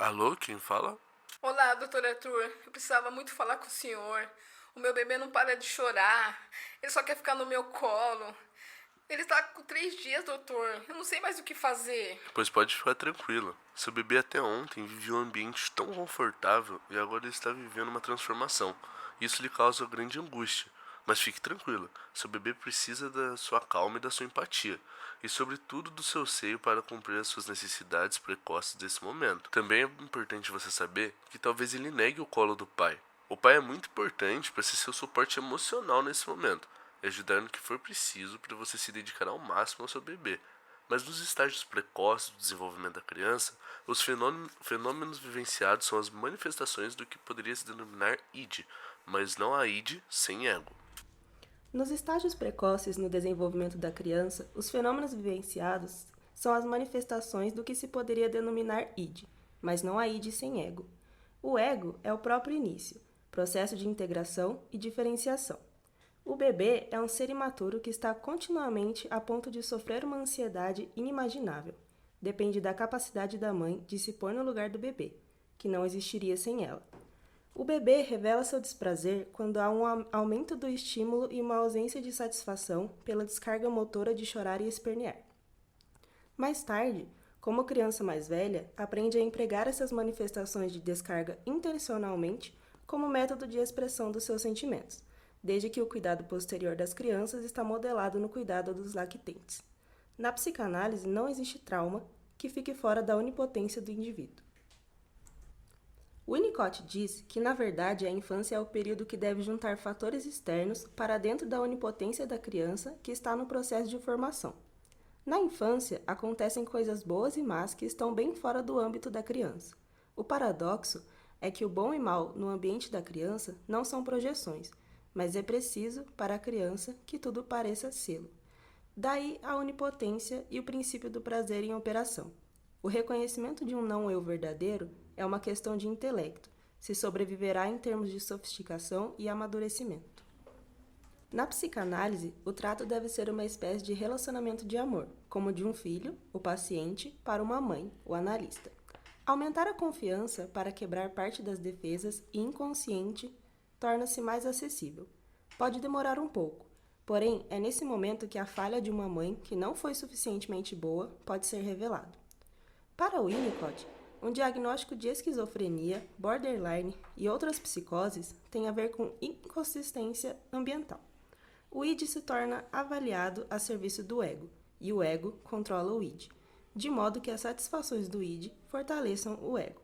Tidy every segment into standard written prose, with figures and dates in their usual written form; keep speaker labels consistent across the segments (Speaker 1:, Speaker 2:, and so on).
Speaker 1: Alô, quem fala?
Speaker 2: Olá, doutor Arthur. Eu precisava muito falar com o senhor. O meu bebê não para de chorar. Ele só quer ficar no meu colo. Ele está com 3 dias, doutor. Eu não sei mais o que fazer.
Speaker 1: Pois pode ficar tranquila. Seu bebê até ontem vivia um ambiente tão confortável e agora ele está vivendo uma transformação. Isso lhe causa grande angústia. Mas fique tranquila, seu bebê precisa da sua calma e da sua empatia, e sobretudo do seu seio para cumprir as suas necessidades precoces desse momento. Também é importante você saber que talvez ele negue o colo do pai. O pai é muito importante para ser seu suporte emocional nesse momento, e ajudar no que for preciso para você se dedicar ao máximo ao seu bebê. Mas nos estágios precoces do desenvolvimento da criança, os fenômenos vivenciados são as manifestações do que poderia se denominar id, mas não a id sem ego.
Speaker 3: Nos estágios precoces no desenvolvimento da criança, os fenômenos vivenciados são as manifestações do que se poderia denominar id, mas não a id sem ego. O ego é o próprio início, processo de integração e diferenciação. O bebê é um ser imaturo que está continuamente a ponto de sofrer uma ansiedade inimaginável. Depende da capacidade da mãe de se pôr no lugar do bebê, que não existiria sem ela. O bebê revela seu desprazer quando há um aumento do estímulo e uma ausência de satisfação pela descarga motora de chorar e espernear. Mais tarde, como criança mais velha, aprende a empregar essas manifestações de descarga intencionalmente como método de expressão dos seus sentimentos, desde que o cuidado posterior das crianças está modelado no cuidado dos lactentes. Na psicanálise, não existe trauma que fique fora da onipotência do indivíduo. Winnicott diz que, na verdade, a infância é o período que deve juntar fatores externos para dentro da onipotência da criança que está no processo de formação. Na infância, acontecem coisas boas e más que estão bem fora do âmbito da criança. O paradoxo é que o bom e mal no ambiente da criança não são projeções, mas é preciso, para a criança, que tudo pareça sê-lo. Daí a onipotência e o princípio do prazer em operação. O reconhecimento de um não-eu verdadeiro é uma questão de intelecto, se sobreviverá em termos de sofisticação e amadurecimento. Na psicanálise, o trato deve ser uma espécie de relacionamento de amor, como de um filho, o paciente, para uma mãe, o analista. Aumentar a confiança para quebrar parte das defesas e inconsciente torna-se mais acessível. Pode demorar um pouco, porém é nesse momento que a falha de uma mãe que não foi suficientemente boa pode ser revelado. Para Winnicott, um diagnóstico de esquizofrenia, borderline e outras psicoses tem a ver com inconsistência ambiental. O id se torna avaliado a serviço do ego, e o ego controla o id, de modo que as satisfações do id fortaleçam o ego.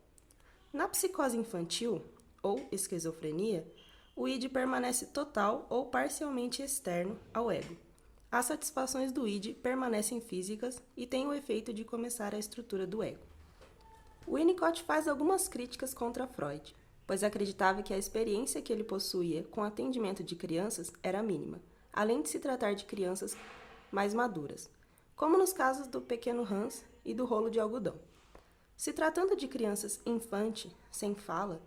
Speaker 3: Na psicose infantil, ou esquizofrenia, o id permanece total ou parcialmente externo ao ego. As satisfações do id permanecem físicas e têm o efeito de começar a estrutura do ego. Winnicott faz algumas críticas contra Freud, pois acreditava que a experiência que ele possuía com atendimento de crianças era mínima, além de se tratar de crianças mais maduras, como nos casos do pequeno Hans e do rolo de algodão. Se tratando de crianças infante, sem fala,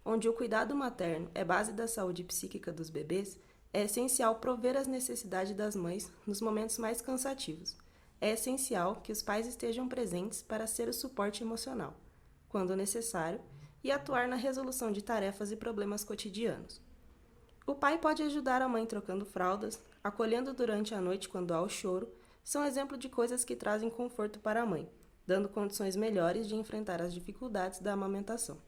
Speaker 3: onde o cuidado materno é base da saúde psíquica dos bebês, é essencial prover as necessidades das mães nos momentos mais cansativos. É essencial que os pais estejam presentes para ser o suporte emocional, quando necessário, e atuar na resolução de tarefas e problemas cotidianos. O pai pode ajudar a mãe trocando fraldas, acolhendo durante a noite quando há o choro, são exemplo de coisas que trazem conforto para a mãe, dando condições melhores de enfrentar as dificuldades da amamentação.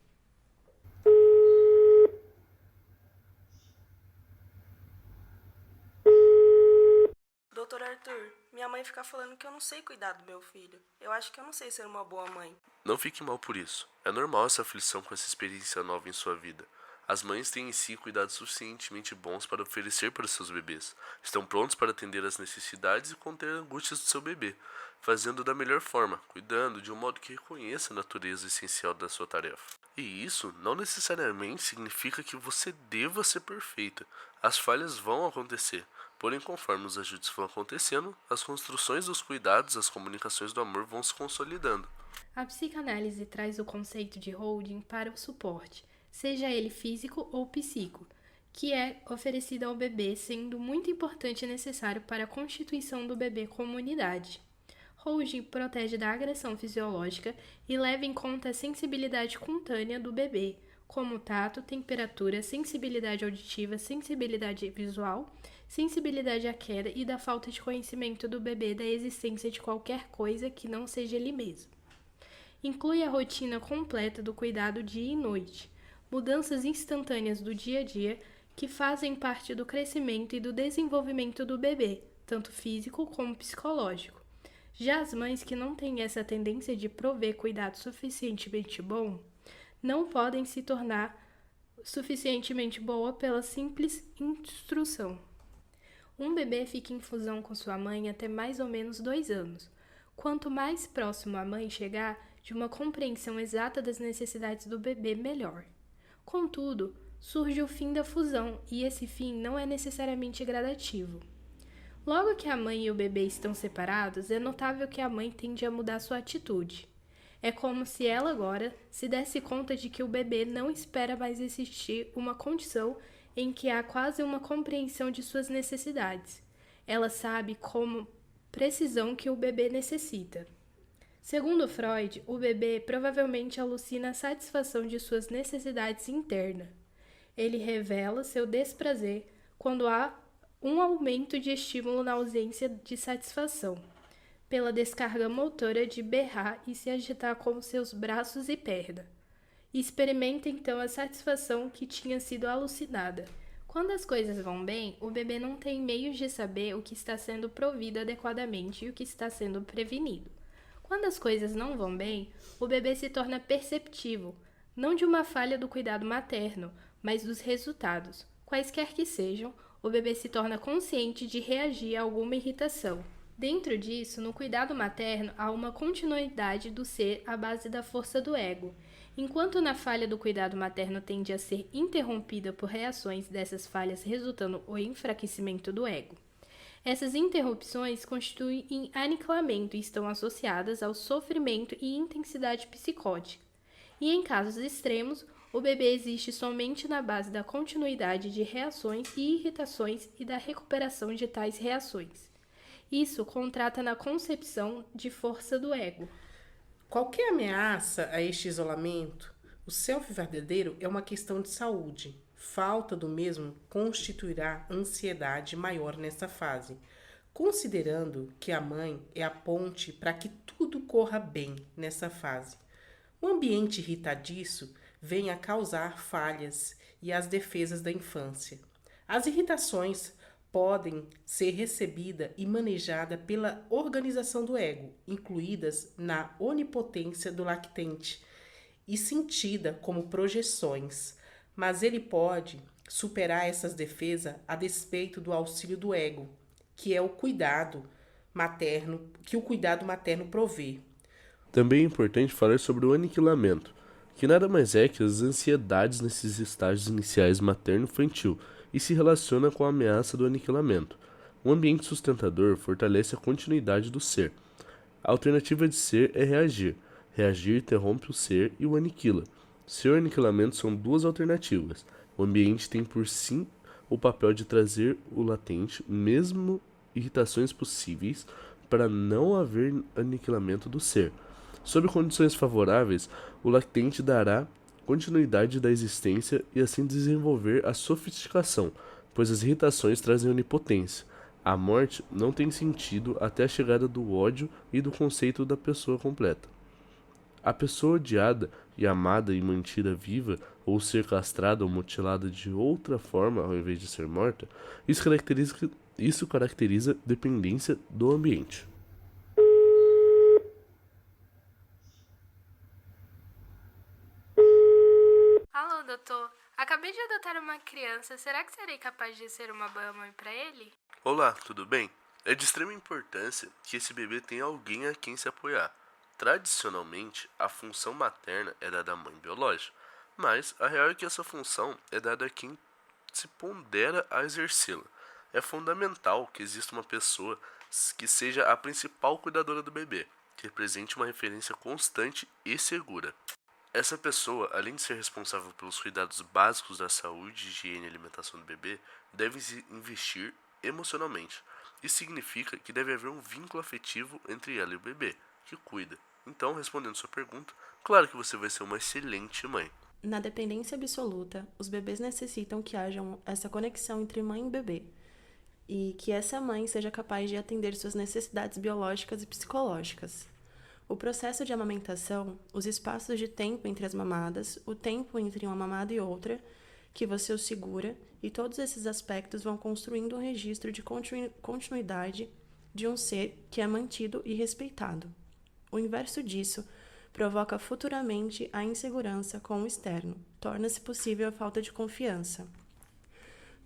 Speaker 3: Doutor Arthur, minha mãe fica falando que eu não sei cuidar do meu filho. Eu acho que eu não sei ser uma boa mãe.
Speaker 1: Não fique mal por isso. É normal essa aflição com essa experiência nova em sua vida. As mães têm em si cuidados suficientemente bons para oferecer para os seus bebês. Estão prontos para atender às necessidades e conter angústias do seu bebê, fazendo da melhor forma, cuidando de um modo que reconheça a natureza essencial da sua tarefa. E isso não necessariamente significa que você deva ser perfeita. As falhas vão acontecer, porém conforme os ajustes vão acontecendo, as construções dos cuidados, as comunicações do amor vão se consolidando.
Speaker 4: A psicanálise traz o conceito de holding para o suporte, seja ele físico ou psíquico, que é oferecido ao bebê, sendo muito importante e necessário para a constituição do bebê como unidade. Holding protege da agressão fisiológica e leva em conta a sensibilidade cutânea do bebê, como tato, temperatura, sensibilidade auditiva, sensibilidade visual, sensibilidade à queda e da falta de conhecimento do bebê da existência de qualquer coisa que não seja ele mesmo. Inclui a rotina completa do cuidado dia e noite, mudanças instantâneas do dia a dia que fazem parte do crescimento e do desenvolvimento do bebê, tanto físico como psicológico. Já as mães que não têm essa tendência de prover cuidado suficientemente bom, não podem se tornar suficientemente boa pela simples instrução. Um bebê fica em fusão com sua mãe até mais ou menos 2 anos. Quanto mais próximo a mãe chegar de uma compreensão exata das necessidades do bebê, melhor. Contudo, surge o fim da fusão e esse fim não é necessariamente gradativo. Logo que a mãe e o bebê estão separados, é notável que a mãe tende a mudar sua atitude. É como se ela agora se desse conta de que o bebê não espera mais existir uma condição em que há quase uma compreensão de suas necessidades. Ela sabe com precisão que o bebê necessita. Segundo Freud, o bebê provavelmente alucina a satisfação de suas necessidades internas. Ele revela seu desprazer quando há um aumento de estímulo na ausência de satisfação, pela descarga motora de berrar e se agitar com seus braços e perna. Experimenta então a satisfação que tinha sido alucinada. Quando as coisas vão bem, o bebê não tem meios de saber o que está sendo provido adequadamente e o que está sendo prevenido. Quando as coisas não vão bem, o bebê se torna perceptivo, não de uma falha do cuidado materno, mas dos resultados. Quaisquer que sejam, o bebê se torna consciente de reagir a alguma irritação. Dentro disso, no cuidado materno, há uma continuidade do ser à base da força do ego. Enquanto na falha do cuidado materno tende a ser interrompida por reações dessas falhas resultando o enfraquecimento do ego. Essas interrupções constituem aniquilamento e estão associadas ao sofrimento e intensidade psicótica. E em casos extremos, o bebê existe somente na base da continuidade de reações e irritações e da recuperação de tais reações. Isso contrata na concepção de força do ego.
Speaker 5: Qualquer ameaça a este isolamento, o self verdadeiro é uma questão de saúde. Falta do mesmo constituirá ansiedade maior nessa fase, considerando que a mãe é a ponte para que tudo corra bem nessa fase. O ambiente irritadiço vem a causar falhas e as defesas da infância. As irritações podem ser recebidas e manejadas pela organização do ego, incluídas na onipotência do lactente e sentida como projeções, mas ele pode superar essas defesas a despeito do auxílio do ego, que é o cuidado materno, que o cuidado materno provê.
Speaker 1: Também é importante falar sobre o aniquilamento, que nada mais é que as ansiedades nesses estágios iniciais materno-infantil e se relaciona com a ameaça do aniquilamento. Um ambiente sustentador fortalece a continuidade do ser. A alternativa de ser é reagir. Reagir interrompe o ser e o aniquila. Seu aniquilamento são duas alternativas. O ambiente tem por si o papel de trazer o latente, mesmo irritações possíveis, para não haver aniquilamento do ser. Sob condições favoráveis, o latente dará continuidade da existência e assim desenvolver a sofisticação, pois as irritações trazem onipotência. A morte não tem sentido até a chegada do ódio e do conceito da pessoa completa. A pessoa odiada e amada e mantida viva, ou ser castrada ou mutilada de outra forma ao invés de ser morta, isso caracteriza dependência do ambiente.
Speaker 4: Alô, doutor. Acabei de adotar uma criança. Será que serei capaz de ser uma boa mãe para ele?
Speaker 1: Olá, tudo bem? É de extrema importância que esse bebê tenha alguém a quem se apoiar. Tradicionalmente, a função materna é dada à mãe biológica, mas a real é que essa função é dada a quem se pondera a exercê-la. É fundamental que exista uma pessoa que seja a principal cuidadora do bebê, que represente uma referência constante e segura. Essa pessoa, além de ser responsável pelos cuidados básicos da saúde, higiene e alimentação do bebê, deve se investir emocionalmente. Isso significa que deve haver um vínculo afetivo entre ela e o bebê, que cuida. Então, respondendo sua pergunta, claro que você vai ser uma excelente mãe.
Speaker 3: Na dependência absoluta, os bebês necessitam que haja essa conexão entre mãe e bebê, e que essa mãe seja capaz de atender suas necessidades biológicas e psicológicas. O processo de amamentação, os espaços de tempo entre as mamadas, o tempo entre uma mamada e outra, que você o segura, e todos esses aspectos vão construindo um registro de continuidade de um ser que é mantido e respeitado. O inverso disso provoca futuramente a insegurança com o externo, torna-se possível a falta de confiança.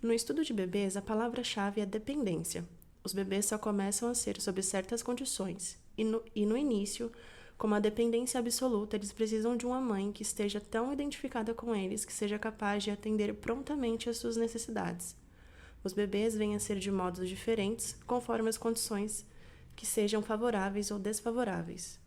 Speaker 3: No estudo de bebês, a palavra-chave é dependência. Os bebês só começam a ser sob certas condições, e no início, como a dependência absoluta, eles precisam de uma mãe que esteja tão identificada com eles que seja capaz de atender prontamente às suas necessidades. Os bebês vêm a ser de modos diferentes, conforme as condições que sejam favoráveis ou desfavoráveis.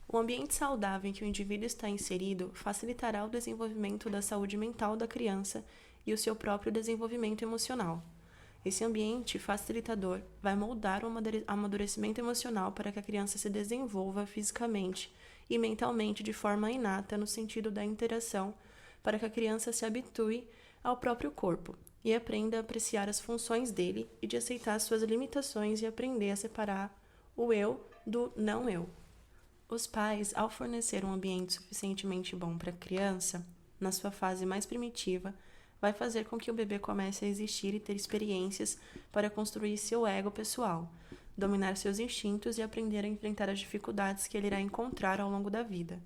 Speaker 3: O ambiente saudável em que o indivíduo está inserido facilitará o desenvolvimento da saúde mental da criança e o seu próprio desenvolvimento emocional. Esse ambiente facilitador vai moldar o amadurecimento emocional para que a criança se desenvolva fisicamente e mentalmente de forma inata no sentido da interação, para que a criança se habitue ao próprio corpo e aprenda a apreciar as funções dele e de aceitar suas limitações e aprender a separar o eu do não eu. Os pais, ao fornecer um ambiente suficientemente bom para a criança, na sua fase mais primitiva, vai fazer com que o bebê comece a existir e ter experiências para construir seu ego pessoal, dominar seus instintos e aprender a enfrentar as dificuldades que ele irá encontrar ao longo da vida.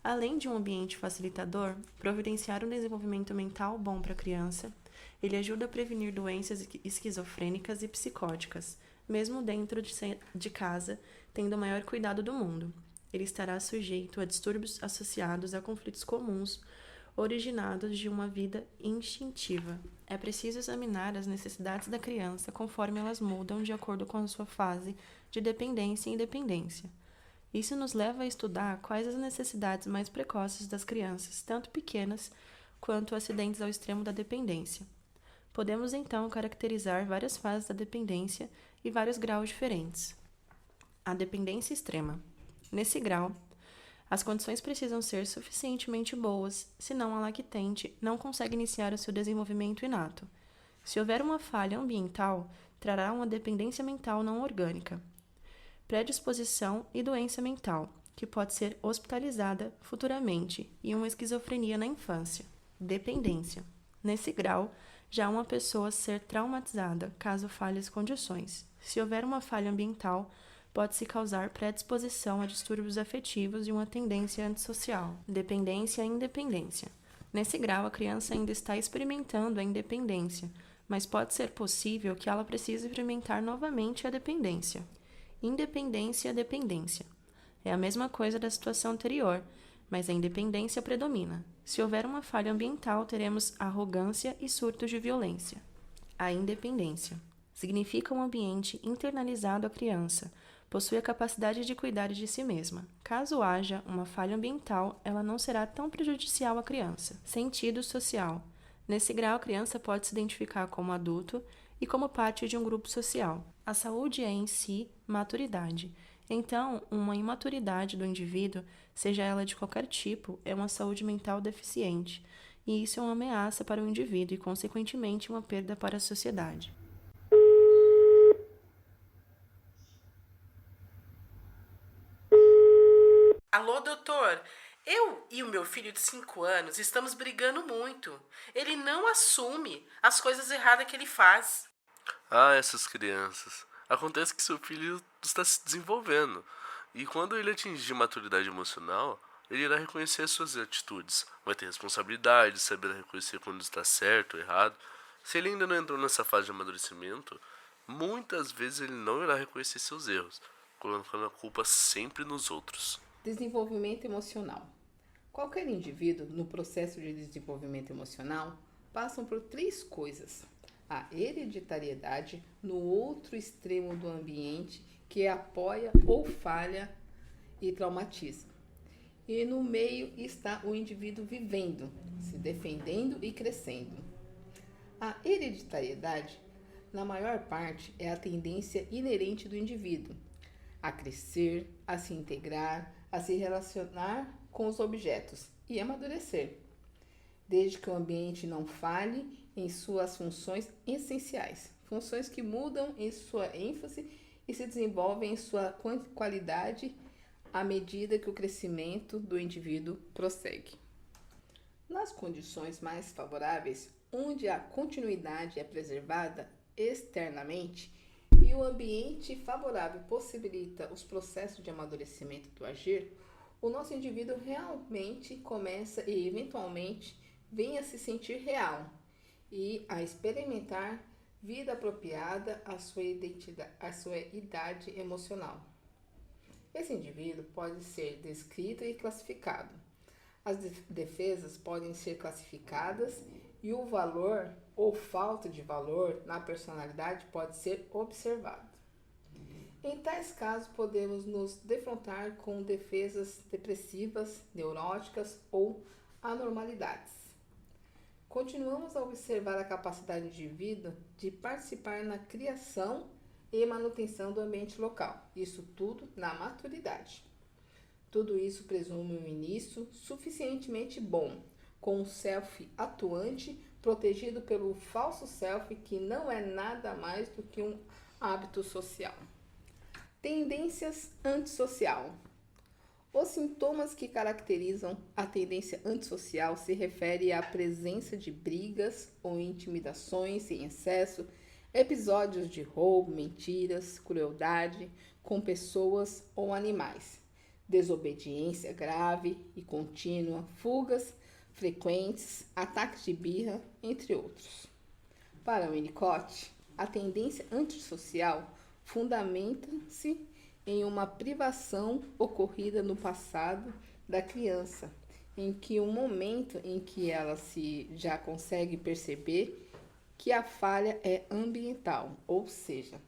Speaker 3: Além de um ambiente facilitador, providenciar um desenvolvimento mental bom para a criança, ele ajuda a prevenir doenças esquizofrênicas e psicóticas, mesmo dentro de casa, tendo o maior cuidado do mundo. Ele estará sujeito a distúrbios associados a conflitos comuns, originados de uma vida instintiva. É preciso examinar as necessidades da criança conforme elas mudam de acordo com a sua fase de dependência e independência. Isso nos leva a estudar quais as necessidades mais precoces das crianças, tanto pequenas quanto acidentes ao extremo da dependência. Podemos então caracterizar várias fases da dependência e vários graus diferentes. A dependência extrema. Nesse grau, as condições precisam ser suficientemente boas, senão a lactente não consegue iniciar o seu desenvolvimento inato. Se houver uma falha ambiental, trará uma dependência mental não orgânica. Predisposição e doença mental, que pode ser hospitalizada futuramente, e uma esquizofrenia na infância. Dependência. Nesse grau, já uma pessoa ser traumatizada, caso falhe as condições. Se houver uma falha ambiental, pode-se causar predisposição a distúrbios afetivos e uma tendência antissocial. Dependência e independência. Nesse grau, a criança ainda está experimentando a independência, mas pode ser possível que ela precise experimentar novamente a dependência. Independência e dependência. É a mesma coisa da situação anterior, mas a independência predomina. Se houver uma falha ambiental, teremos arrogância e surtos de violência. A independência significa um ambiente internalizado à criança, possui a capacidade de cuidar de si mesma. Caso haja uma falha ambiental, ela não será tão prejudicial à criança. Sentido social. Nesse grau, a criança pode se identificar como adulto e como parte de um grupo social. A saúde é, em si, maturidade. Então, uma imaturidade do indivíduo, seja ela de qualquer tipo, é uma saúde mental deficiente, e isso é uma ameaça para o indivíduo e, consequentemente, uma perda para a sociedade.
Speaker 5: Alô, doutor? Eu e o meu filho de 5 anos estamos brigando muito. Ele não assume as coisas erradas que ele faz.
Speaker 1: Ah, essas crianças. Acontece que seu filho está se desenvolvendo. E quando ele atingir maturidade emocional, ele irá reconhecer as suas atitudes. Vai ter responsabilidade, saberá reconhecer quando está certo ou errado. Se ele ainda não entrou nessa fase de amadurecimento, muitas vezes ele não irá reconhecer seus erros, colocando a culpa sempre nos outros.
Speaker 2: Desenvolvimento emocional. Qualquer indivíduo, no processo de desenvolvimento emocional, passam por 3 coisas. A hereditariedade, no outro extremo do ambiente, que apoia ou falha e traumatiza. E no meio está o indivíduo vivendo, se defendendo e crescendo. A hereditariedade na maior parte, é a tendência inerente do indivíduo a crescer, a se integrar, a se relacionar com os objetos e amadurecer, desde que o ambiente não falhe em suas funções essenciais, funções que mudam em sua ênfase e se desenvolvem em sua qualidade à medida que o crescimento do indivíduo prossegue. Nas condições mais favoráveis, onde a continuidade é preservada externamente e o ambiente favorável possibilita os processos de amadurecimento do agir, o nosso indivíduo realmente começa e eventualmente vem a se sentir real e a experimentar vida apropriada à sua idade emocional. Esse indivíduo pode ser descrito e classificado. As defesas podem ser classificadas e o valor ou falta de valor na personalidade pode ser observado. Em tais casos, podemos nos defrontar com defesas depressivas, neuróticas ou anormalidades. Continuamos a observar a capacidade do indivíduo de participar na criação e manutenção do ambiente local, isso tudo na maturidade. Tudo isso presume um início suficientemente bom, com um self atuante, protegido pelo falso self, que não é nada mais do que um hábito social. Tendências antissocial. Os sintomas que caracterizam a tendência antissocial se referem à presença de brigas ou intimidações em excesso, episódios de roubo, mentiras, crueldade com pessoas ou animais, desobediência grave e contínua, fugas frequentes, ataques de birra, entre outros. Para Winnicott, a tendência antissocial fundamenta-se em uma privação ocorrida no passado da criança, em que um momento em que ela já consegue perceber que a falha é ambiental, ou seja,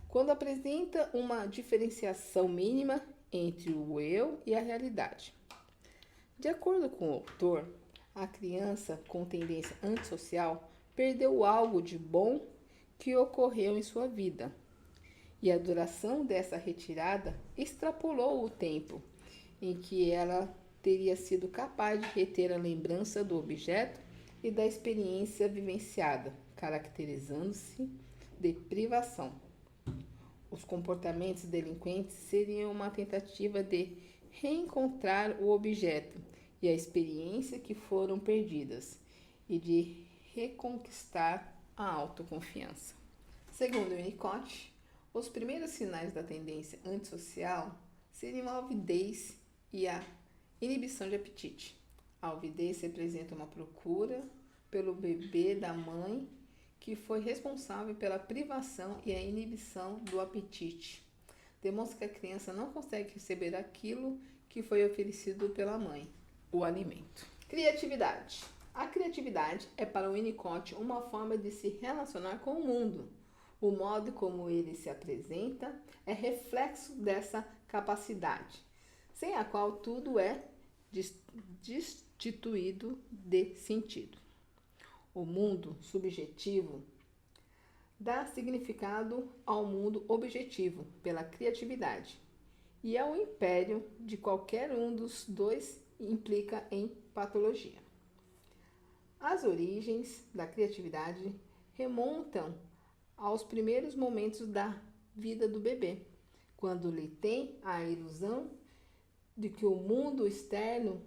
Speaker 2: quando apresenta uma diferenciação mínima entre o eu e a realidade. De acordo com o autor, a criança com tendência antissocial perdeu algo de bom que ocorreu em sua vida, e a duração dessa retirada extrapolou o tempo em que ela teria sido capaz de reter a lembrança do objeto e da experiência vivenciada, caracterizando-se de privação. Os comportamentos delinquentes seriam uma tentativa de reencontrar o objeto e a experiência que foram perdidas e de reconquistar a autoconfiança. Segundo Winnicott, os primeiros sinais da tendência antissocial seriam a avidez e a inibição de apetite. A avidez representa uma procura pelo bebê da mãe que foi responsável pela privação e a inibição do apetite. Demonstra que a criança não consegue receber aquilo que foi oferecido pela mãe, o alimento. Criatividade. A criatividade é para Winnicott uma forma de se relacionar com o mundo. O modo como ele se apresenta é reflexo dessa capacidade, sem a qual tudo é destituído de sentido. O mundo subjetivo dá significado ao mundo objetivo pela criatividade, e é o império de qualquer um dos dois implica em patologia. As origens da criatividade remontam aos primeiros momentos da vida do bebê, quando lhe tem a ilusão de que o mundo externo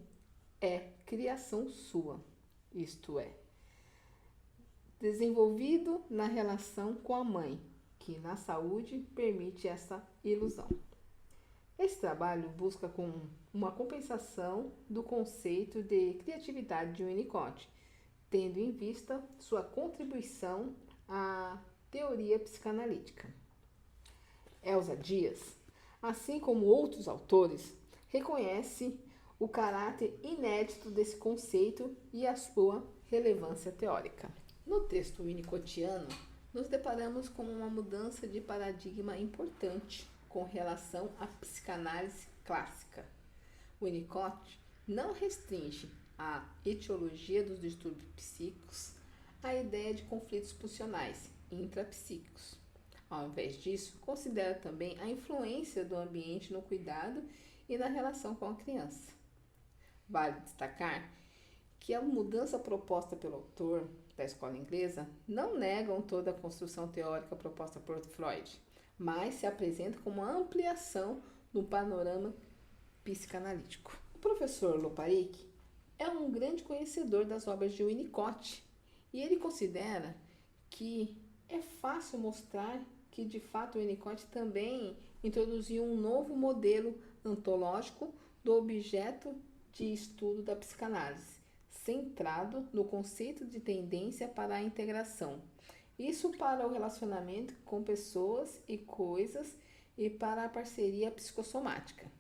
Speaker 2: é criação sua, isto é, desenvolvido na relação com a mãe, que na saúde permite essa ilusão. Esse trabalho busca com uma compensação do conceito de criatividade de Winnicott, tendo em vista sua contribuição à teoria psicanalítica. Elsa Dias, assim como outros autores, reconhece o caráter inédito desse conceito e a sua relevância teórica. No texto winnicottiano, nos deparamos com uma mudança de paradigma importante com relação à psicanálise clássica. Winnicott não restringe a etiologia dos distúrbios psíquicos à ideia de conflitos pulsionais, intrapsíquicos. Ao invés disso, considera também a influência do ambiente no cuidado e na relação com a criança. Vale destacar que a mudança proposta pelo autor da escola inglesa não negam toda a construção teórica proposta por Freud, mas se apresenta como uma ampliação do panorama psicanalítico. O professor Loparic é um grande conhecedor das obras de Winnicott e ele considera que é fácil mostrar que de fato Winnicott também introduziu um novo modelo ontológico do objeto de estudo da psicanálise, centrado no conceito de tendência para a integração. Isso para o relacionamento com pessoas e coisas e para a parceria psicossomática.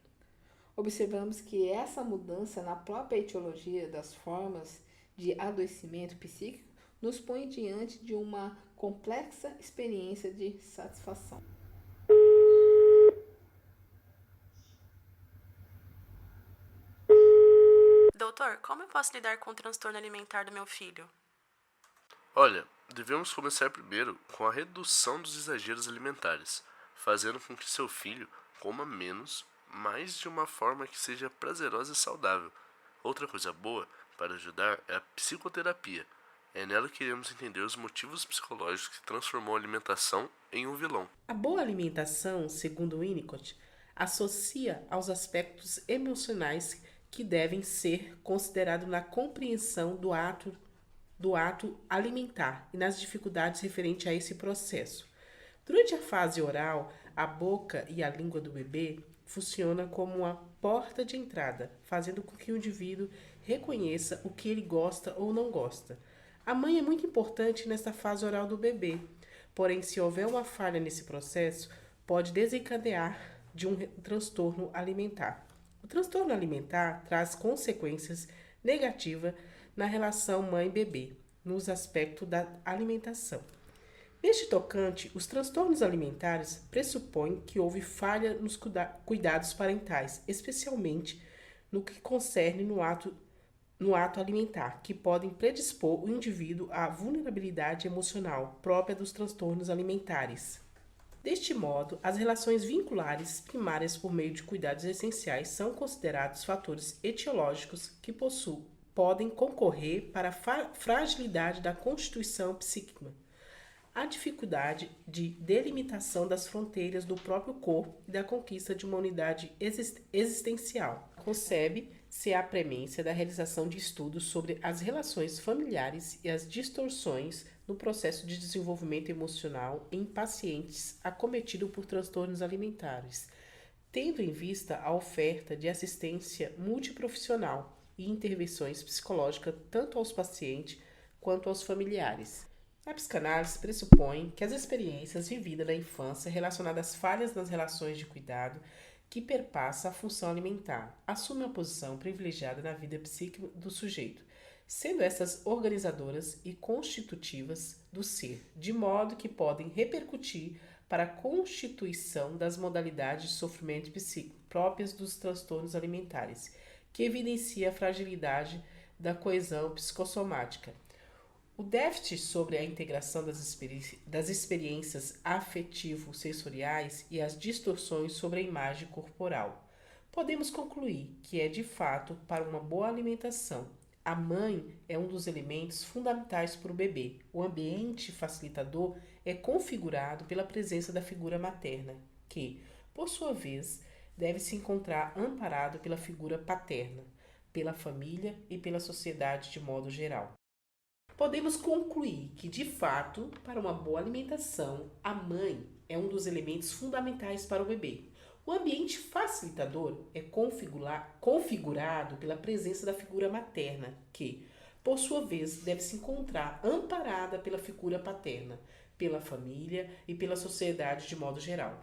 Speaker 2: Observamos que essa mudança na própria etiologia das formas de adoecimento psíquico nos põe diante de uma complexa experiência de satisfação.
Speaker 6: Doutor, como eu posso lidar com o transtorno alimentar do meu filho?
Speaker 1: Olha, devemos começar primeiro com a redução dos exageros alimentares, fazendo com que seu filho coma menos, mas de uma forma que seja prazerosa e saudável. Outra coisa boa para ajudar é a psicoterapia. É nela que iremos entender os motivos psicológicos que transformou a alimentação em um vilão.
Speaker 5: A boa alimentação, segundo Winnicott, associa aos aspectos emocionais que devem ser considerados na compreensão do ato alimentar e nas dificuldades referentes a esse processo. Durante a fase oral, a boca e a língua do bebê funcionam como uma porta de entrada, fazendo com que o indivíduo reconheça o que ele gosta ou não gosta. A mãe é muito importante nesta fase oral do bebê, porém, se houver uma falha nesse processo, pode desencadear de um transtorno alimentar. O transtorno alimentar traz consequências negativas na relação mãe-bebê, nos aspectos da alimentação. Neste tocante, os transtornos alimentares pressupõem que houve falha nos cuidados parentais, especialmente no que concerne no ato alimentar, que podem predispor o indivíduo à vulnerabilidade emocional própria dos transtornos alimentares. Deste modo, as relações vinculares primárias por meio de cuidados essenciais são considerados fatores etiológicos que podem concorrer para a fragilidade da constituição psíquica, a dificuldade de delimitação das fronteiras do próprio corpo e da conquista de uma unidade existencial. Concebe-se a premência da realização de estudos sobre as relações familiares e as distorções no processo de desenvolvimento emocional em pacientes acometidos por transtornos alimentares, tendo em vista a oferta de assistência multiprofissional e intervenções psicológicas tanto aos pacientes quanto aos familiares. A psicanálise pressupõe que as experiências vividas na infância relacionadas às falhas nas relações de cuidado que perpassa a função alimentar, assume uma posição privilegiada na vida psíquica do sujeito, sendo essas organizadoras e constitutivas do ser, de modo que podem repercutir para a constituição das modalidades de sofrimento psíquico próprias dos transtornos alimentares, que evidencia a fragilidade da coesão psicossomática. O déficit sobre a integração das experiências afetivo-sensoriais e as distorções sobre a imagem corporal. Podemos concluir que é de fato para uma boa alimentação. A mãe é um dos elementos fundamentais para o bebê. O ambiente facilitador é configurado pela presença da figura materna, que, por sua vez, deve se encontrar amparado pela figura paterna, pela família e pela sociedade de modo geral. Podemos concluir que, de fato, para uma boa alimentação, a mãe é um dos elementos fundamentais para o bebê. O ambiente facilitador é configurado pela presença da figura materna, que, por sua vez, deve se encontrar amparada pela figura paterna, pela família e pela sociedade de modo geral.